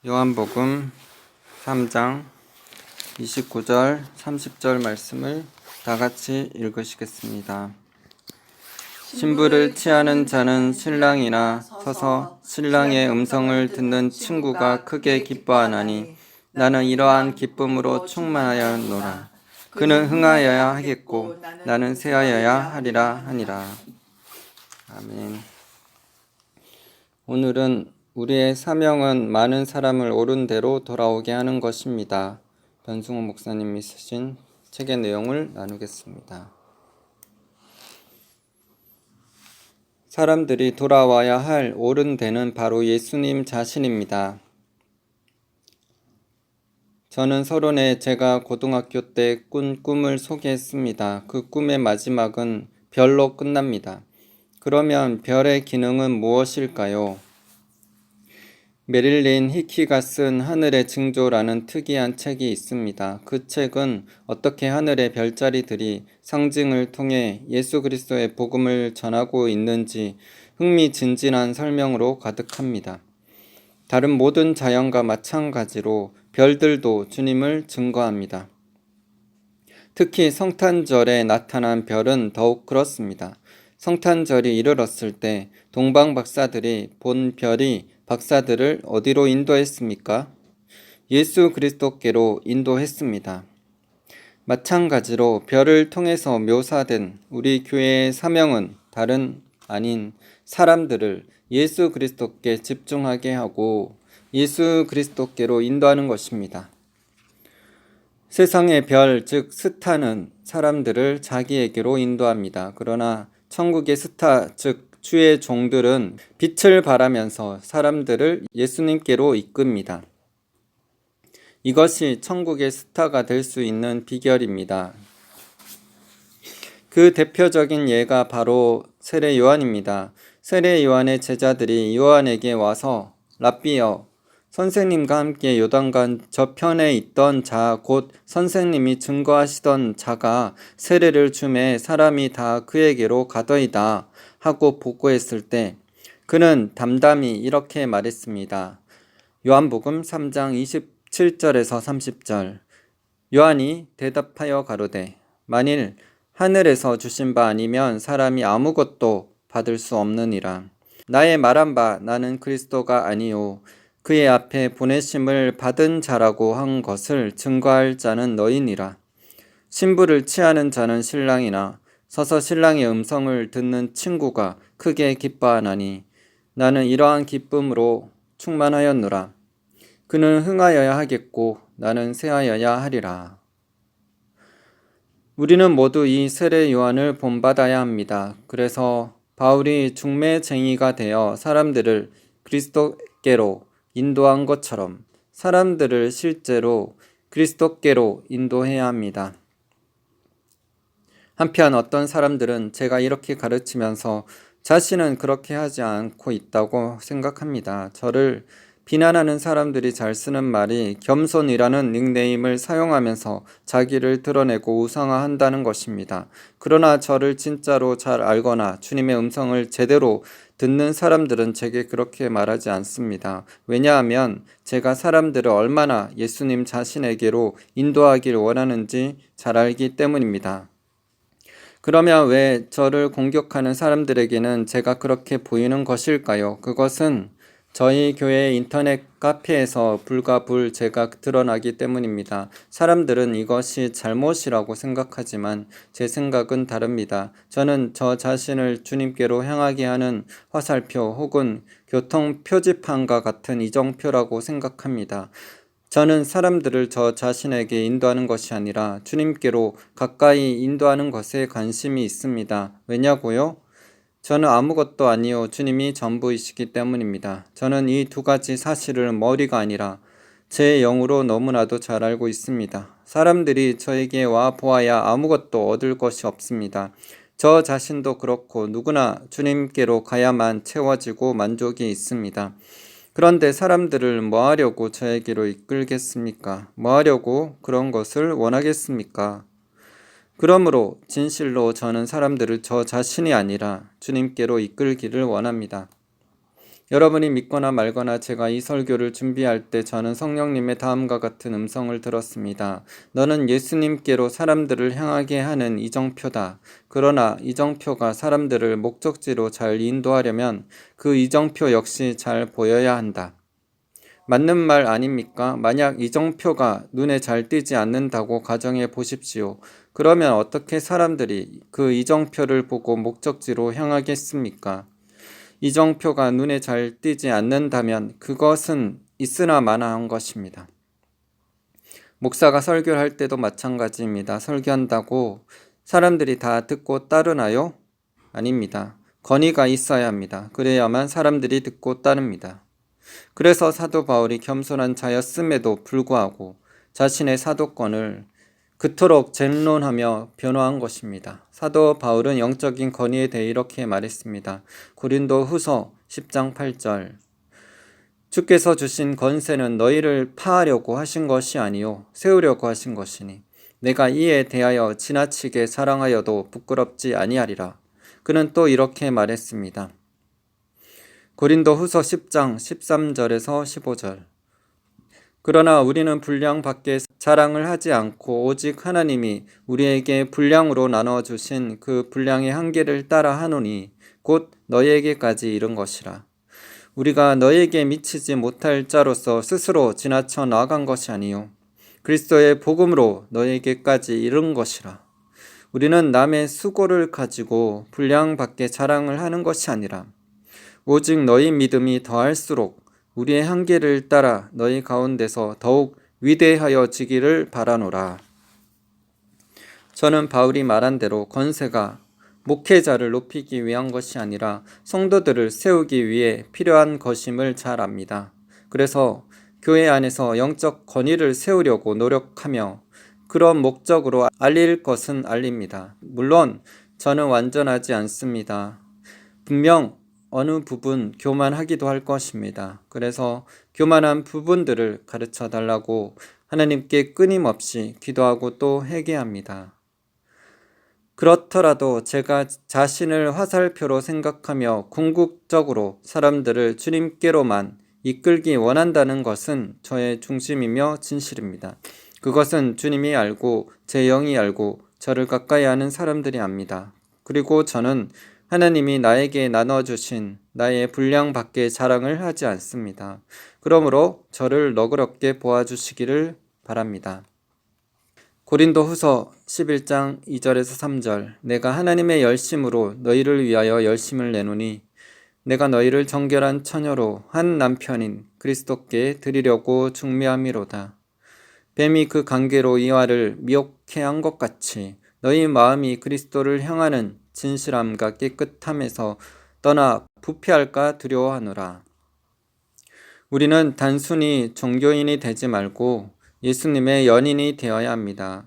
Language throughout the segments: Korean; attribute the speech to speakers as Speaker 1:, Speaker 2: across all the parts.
Speaker 1: 요한복음 3장 29절 30절 말씀을 다 같이 읽으시겠습니다. 신부를 취하는 자는 신랑이나 서서 신랑의 음성을 듣는 친구가 크게 기뻐하나니 나는 이러한 기쁨으로 충만하였노라. 그는 흥하여야 하겠고 나는 쇠하여야 하리라 하니라. 아멘. 오늘은 우리의 사명은 많은 사람을 옳은 대로 돌아오게 하는 것입니다. 변승호 목사님이 쓰신 책의 내용을 나누겠습니다. 사람들이 돌아와야 할 옳은 대는 바로 예수님 자신입니다. 저는 서론에 제가 고등학교 때 꾼 꿈을 소개했습니다. 그 꿈의 마지막은 별로 끝납니다. 그러면 별의 기능은 무엇일까요? 메릴린 히키가 쓴 하늘의 징조라는 특이한 책이 있습니다. 그 책은 어떻게 하늘의 별자리들이 상징을 통해 예수 그리스도의 복음을 전하고 있는지 흥미진진한 설명으로 가득합니다. 다른 모든 자연과 마찬가지로 별들도 주님을 증거합니다. 특히 성탄절에 나타난 별은 더욱 그렇습니다. 성탄절이 이르렀을 때 동방 박사들이 본 별이 박사들을 어디로 인도했습니까? 예수 그리스도께로 인도했습니다. 마찬가지로 별을 통해서 묘사된 우리 교회의 사명은 다른 아닌 사람들을 예수 그리스도께 집중하게 하고 예수 그리스도께로 인도하는 것입니다. 세상의 별, 즉 스타는 사람들을 자기에게로 인도합니다. 그러나 천국의 스타, 즉 주의 종들은 빛을 발하면서 사람들을 예수님께로 이끕니다. 이것이 천국의 스타가 될 수 있는 비결입니다. 그 대표적인 예가 바로 세례 요한입니다. 세례 요한의 제자들이 요한에게 와서 랍비여, 선생님과 함께 요단강 저편에 있던 자, 곧 선생님이 증거하시던 자가 세례를 주매 사람이 다 그에게로 가더이다 하고 보고했을 때 그는 담담히 이렇게 말했습니다. 요한복음 3장 27절에서 30절. 요한이 대답하여 가로되 만일 하늘에서 주신 바 아니면 사람이 아무것도 받을 수 없느니라. 나의 말한 바 나는 그리스도가 아니요 그의 앞에 보내심을 받은 자라고 한 것을 증거할 자는 너희니라. 신부를 취하는 자는 신랑이나 서서 신랑의 음성을 듣는 친구가 크게 기뻐하나니 나는 이러한 기쁨으로 충만하였노라. 그는 흥하여야 하겠고 나는 쇠하여야 하리라. 우리는 모두 이 세례 요한을 본받아야 합니다. 그래서 바울이 중매쟁이가 되어 사람들을 그리스도께로 인도한 것처럼 사람들을 실제로 그리스도께로 인도해야 합니다. 한편 어떤 사람들은 제가 이렇게 가르치면서 자신은 그렇게 하지 않고 있다고 생각합니다. 저를 비난하는 사람들이 잘 쓰는 말이 겸손이라는 닉네임을 사용하면서 자기를 드러내고 우상화한다는 것입니다. 그러나 저를 진짜로 잘 알거나 주님의 음성을 제대로 듣는 사람들은 제게 그렇게 말하지 않습니다. 왜냐하면 제가 사람들을 얼마나 예수님 자신에게로 인도하길 원하는지 잘 알기 때문입니다. 그러면 왜 저를 공격하는 사람들에게는 제가 그렇게 보이는 것일까요? 그것은 저희 교회 인터넷 카페에서 불과 불 제가 드러나기 때문입니다. 사람들은 이것이 잘못이라고 생각하지만 제 생각은 다릅니다. 저는 저 자신을 주님께로 향하게 하는 화살표 혹은 교통 표지판과 같은 이정표라고 생각합니다. 저는 사람들을 저 자신에게 인도하는 것이 아니라 주님께로 가까이 인도하는 것에 관심이 있습니다. 왜냐고요? 저는 아무것도 아니요 주님이 전부이시기 때문입니다. 저는 이 두 가지 사실을 머리가 아니라 제 영으로 너무나도 잘 알고 있습니다. 사람들이 저에게 와 보아야 아무것도 얻을 것이 없습니다. 저 자신도 그렇고 누구나 주님께로 가야만 채워지고 만족이 있습니다. 그런데 사람들을 뭐 하려고 저에게로 이끌겠습니까? 뭐 하려고 그런 것을 원하겠습니까? 그러므로 진실로 저는 사람들을 저 자신이 아니라 주님께로 이끌기를 원합니다. 여러분이 믿거나 말거나 제가 이 설교를 준비할 때 저는 성령님의 다음과 같은 음성을 들었습니다. 너는 예수님께로 사람들을 향하게 하는 이정표다. 그러나 이정표가 사람들을 목적지로 잘 인도하려면 그 이정표 역시 잘 보여야 한다. 맞는 말 아닙니까? 만약 이정표가 눈에 잘 띄지 않는다고 가정해 보십시오. 그러면 어떻게 사람들이 그 이정표를 보고 목적지로 향하겠습니까? 이정표가 눈에 잘 띄지 않는다면 그것은 있으나 마나한 것입니다. 목사가 설교를 할 때도 마찬가지입니다. 설교한다고 사람들이 다 듣고 따르나요? 아닙니다. 건의가 있어야 합니다. 그래야만 사람들이 듣고 따릅니다. 그래서 사도 바울이 겸손한 자였음에도 불구하고 자신의 사도권을 그토록 쟁론하며 변호한 것입니다. 사도 바울은 영적인 건의에 대해 이렇게 말했습니다. 고린도 후서 10장 8절 주께서 주신 권세는 너희를 파하려고 하신 것이 아니요 세우려고 하신 것이니 내가 이에 대하여 지나치게 자랑하여도 부끄럽지 아니하리라. 그는 또 이렇게 말했습니다. 고린도 후서 10장 13절에서 15절 그러나 우리는 분량 밖에 자랑을 하지 않고 오직 하나님이 우리에게 분량으로 나눠주신 그 분량의 한계를 따라 하노니 곧 너희에게까지 이른 것이라. 우리가 너희에게 미치지 못할 자로서 스스로 지나쳐 나아간 것이 아니요 그리스도의 복음으로 너희에게까지 이른 것이라. 우리는 남의 수고를 가지고 분량 밖에 자랑을 하는 것이 아니라 오직 너희 믿음이 더할수록 우리의 한계를 따라 너희 가운데서 더욱 위대하여지기를 바라노라. 저는 바울이 말한 대로 권세가 목회자를 높이기 위한 것이 아니라 성도들을 세우기 위해 필요한 것임을 잘 압니다. 그래서 교회 안에서 영적 권위를 세우려고 노력하며 그런 목적으로 알릴 것은 알립니다. 물론 저는 완전하지 않습니다. 분명 어느 부분 교만하기도 할 것입니다. 그래서 교만한 부분들을 가르쳐 달라고 하나님께 끊임없이 기도하고 또 회개합니다. 그렇더라도 제가 자신을 화살표로 생각하며 궁극적으로 사람들을 주님께로만 이끌기 원한다는 것은 저의 중심이며 진실입니다. 그것은 주님이 알고 제 영이 알고 저를 가까이 하는 사람들이 압니다. 그리고 저는 하나님이 나에게 나눠주신 나의 분량 밖에 자랑을 하지 않습니다. 그러므로 저를 너그럽게 보아주시기를 바랍니다. 고린도 후서 11장 2절에서 3절 내가 하나님의 열심으로 너희를 위하여 열심을 내노니 내가 너희를 정결한 처녀로 한 남편인 그리스도께 드리려고 중매함이로다. 뱀이 그 관계로 이와를 미혹해 한 것 같이 너희 마음이 그리스도를 향하는 진실함과 깨끗함에서 떠나 부패할까 두려워하노라. 우리는 단순히 종교인이 되지 말고 예수님의 연인이 되어야 합니다.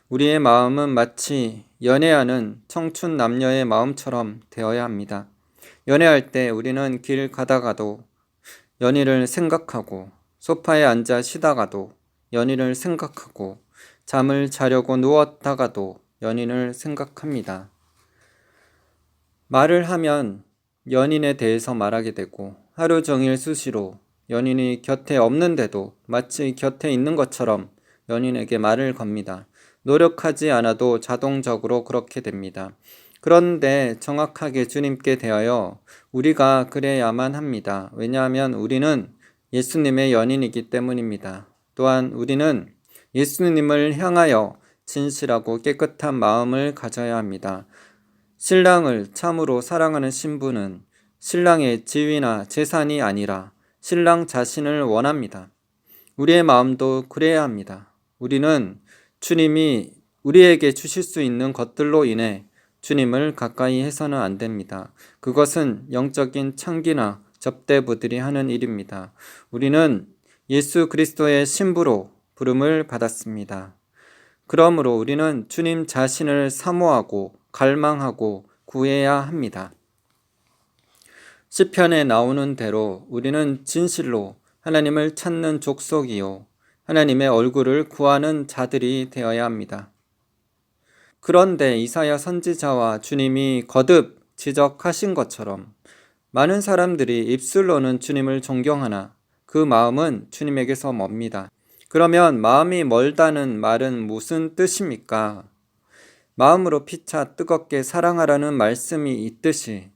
Speaker 1: 우리의 마음은 마치 연애하는 청춘 남녀의 마음처럼 되어야 합니다. 연애할 때 우리는 길 가다가도 연인을 생각하고 소파에 앉아 쉬다가도 연인을 생각하고 잠을 자려고 누웠다가도 연인을 생각합니다. 말을 하면 연인에 대해서 말하게 되고 하루 종일 수시로 연인이 곁에 없는데도 마치 곁에 있는 것처럼 연인에게 말을 겁니다. 노력하지 않아도 자동적으로 그렇게 됩니다. 그런데 정확하게 주님께 대하여 우리가 그래야만 합니다. 왜냐하면 우리는 예수님의 연인이기 때문입니다. 또한 우리는 예수님을 향하여 진실하고 깨끗한 마음을 가져야 합니다. 신랑을 참으로 사랑하는 신부는 신랑의 지위나 재산이 아니라 신랑 자신을 원합니다. 우리의 마음도 그래야 합니다. 우리는 주님이 우리에게 주실 수 있는 것들로 인해 주님을 가까이 해서는 안 됩니다. 그것은 영적인 창기나 접대부들이 하는 일입니다. 우리는 예수 그리스도의 신부로 부름을 받았습니다. 그러므로 우리는 주님 자신을 사모하고 갈망하고 구해야 합니다. 시편에 나오는 대로 우리는 진실로 하나님을 찾는 족속이요 하나님의 얼굴을 구하는 자들이 되어야 합니다. 그런데 이사야 선지자와 주님이 거듭 지적하신 것처럼 많은 사람들이 입술로는 주님을 존경하나 그 마음은 주님에게서 멉니다. 그러면 마음이 멀다는 말은 무슨 뜻입니까? 마음으로 피차 뜨겁게 사랑하라는 말씀이 있듯이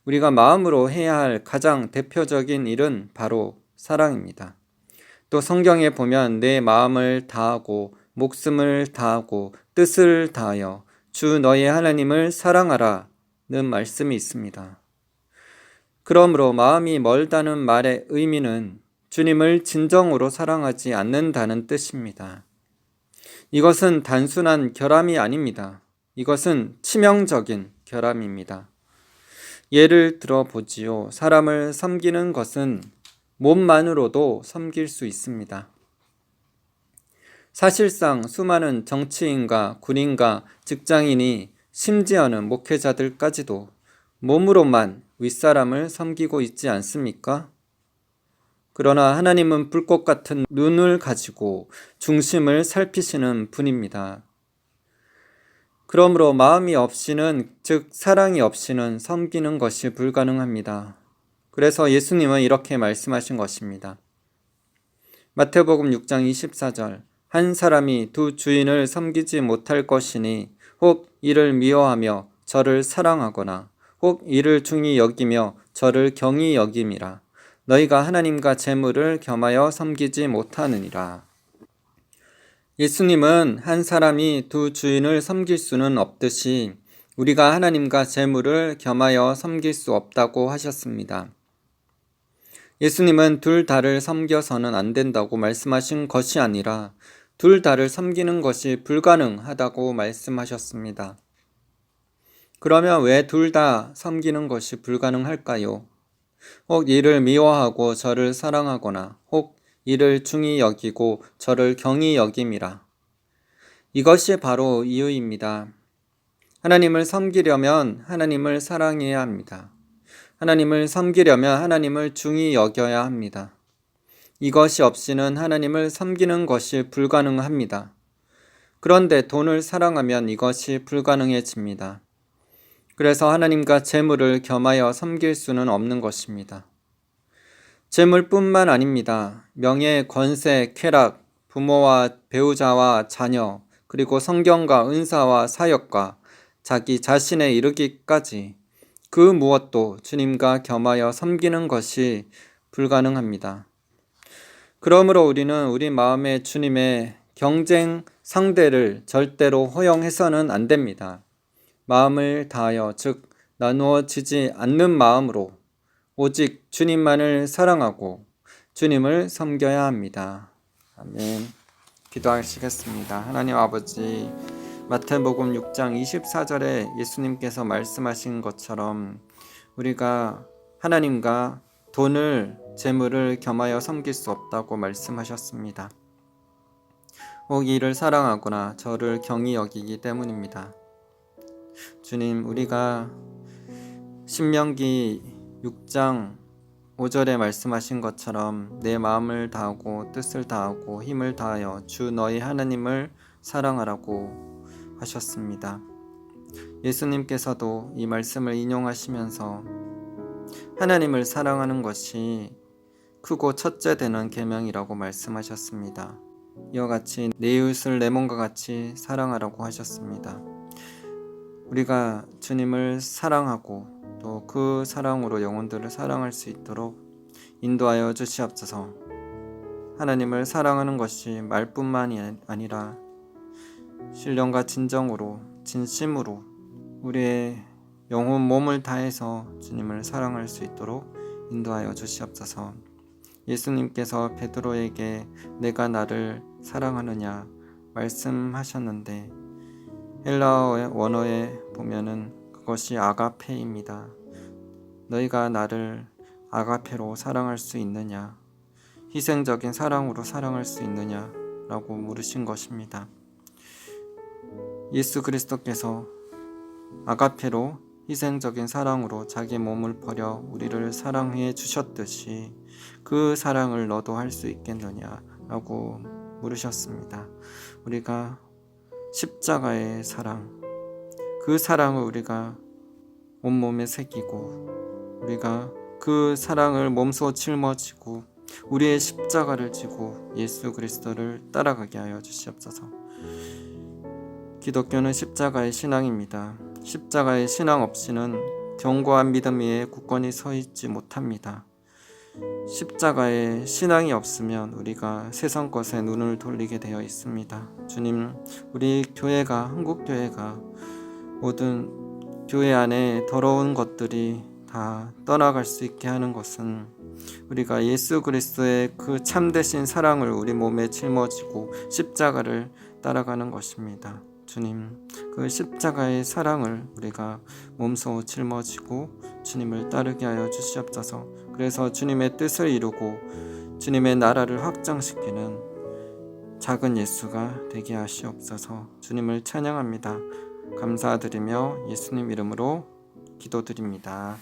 Speaker 1: 우리가 마음으로 해야 할 가장 대표적인 일은 바로 사랑입니다. 또 성경에 보면 내 마음을 다하고 목숨을 다하고 뜻을 다하여 주 너의 하나님을 사랑하라는 말씀이 있습니다. 그러므로 마음이 멀다는 말의 의미는 주님을 진정으로 사랑하지 않는다는 뜻입니다. 이것은 단순한 결함이 아닙니다. 이것은 치명적인 결함입니다. 예를 들어 보지요. 사람을 섬기는 것은 몸만으로도 섬길 수 있습니다. 사실상 수많은 정치인과 군인과 직장인이 심지어는 목회자들까지도 몸으로만 윗사람을 섬기고 있지 않습니까? 그러나 하나님은 불꽃 같은 눈을 가지고 중심을 살피시는 분입니다. 그러므로 마음이 없이는, 즉 사랑이 없이는 섬기는 것이 불가능합니다. 그래서 예수님은 이렇게 말씀하신 것입니다. 마태복음 6장 24절 한 사람이 두 주인을 섬기지 못할 것이니 혹 이를 미워하며 저를 사랑하거나 혹 이를 중히 여기며 저를 경히 여김이라. 너희가 하나님과 재물을 겸하여 섬기지 못하느니라. 예수님은 한 사람이 두 주인을 섬길 수는 없듯이 우리가 하나님과 재물을 겸하여 섬길 수 없다고 하셨습니다. 예수님은 둘 다를 섬겨서는 안 된다고 말씀하신 것이 아니라 둘 다를 섬기는 것이 불가능하다고 말씀하셨습니다. 그러면 왜 둘 다 섬기는 것이 불가능할까요? 혹 이를 미워하고 저를 사랑하거나 혹 이를 중히 여기고 저를 경히 여김이라. 이것이 바로 이유입니다. 하나님을 섬기려면 하나님을 사랑해야 합니다. 하나님을 섬기려면 하나님을 중히 여겨야 합니다. 이것이 없이는 하나님을 섬기는 것이 불가능합니다. 그런데 돈을 사랑하면 이것이 불가능해집니다. 그래서 하나님과 재물을 겸하여 섬길 수는 없는 것입니다. 재물뿐만 아닙니다. 명예, 권세, 쾌락, 부모와 배우자와 자녀, 그리고 성경과 은사와 사역과 자기 자신에 이르기까지 그 무엇도 주님과 겸하여 섬기는 것이 불가능합니다. 그러므로 우리는 우리 마음에 주님의 경쟁 상대를 절대로 허용해서는 안 됩니다. 마음을 다하여, 즉 나누어지지 않는 마음으로 오직 주님만을 사랑하고 주님을 섬겨야 합니다. 아멘. 기도하시겠습니다. 하나님 아버지, 마태복음 6장 24절에 예수님께서 말씀하신 것처럼 우리가 하나님과 돈을, 재물을 겸하여 섬길 수 없다고 말씀하셨습니다. 혹 이를 사랑하거나 저를 경히 여기기 때문입니다. 주님, 우리가 신명기 6장 5절에 말씀하신 것처럼 내 마음을 다하고 뜻을 다하고 힘을 다하여 주 너희 하나님을 사랑하라고 하셨습니다. 예수님께서도 이 말씀을 인용하시면서 하나님을 사랑하는 것이 크고 첫째 되는 계명이라고 말씀하셨습니다. 이와 같이 내 이웃을 내 몸과 같이 사랑하라고 하셨습니다. 우리가 주님을 사랑하고 또 그 사랑으로 영혼들을 사랑할 수 있도록 인도하여 주시옵소서. 하나님을 사랑하는 것이 말뿐만이 아니라 신령과 진정으로, 진심으로 우리의 영혼 몸을 다해서 주님을 사랑할 수 있도록 인도하여 주시옵소서. 예수님께서 베드로에게 내가 나를 사랑하느냐 말씀하셨는데 헬라어 원어에 보면은 그것이 아가페입니다. 너희가 나를 아가페로 사랑할 수 있느냐? 희생적인 사랑으로 사랑할 수 있느냐? 라고 물으신 것입니다. 예수 그리스도께서 아가페로 희생적인 사랑으로 자기 몸을 버려 우리를 사랑해 주셨듯이 그 사랑을 너도 할 수 있겠느냐? 라고 물으셨습니다. 우리가 십자가의 사랑, 그 사랑을 우리가 온몸에 새기고 우리가 그 사랑을 몸소 짊어지고 우리의 십자가를 지고 예수 그리스도를 따라가게 하여 주시옵소서. 기독교는 십자가의 신앙입니다. 십자가의 신앙 없이는 견고한 믿음 위에 굳건히 서 있지 못합니다. 십자가에 신앙이 없으면 우리가 세상 것에 눈을 돌리게 되어 있습니다. 주님, 우리 교회가, 한국교회가 모든 교회 안에 더러운 것들이 다 떠나갈 수 있게 하는 것은 우리가 예수 그리스도의 그 참되신 사랑을 우리 몸에 짊어지고 십자가를 따라가는 것입니다. 주님, 그 십자가의 사랑을 우리가 몸소 짊어지고 주님을 따르게 하여 주시옵소서. 그래서 주님의 뜻을 이루고 주님의 나라를 확장시키는 작은 예수가 되게 하시옵소서. 주님을 찬양합니다. 감사드리며 예수님 이름으로 기도드립니다.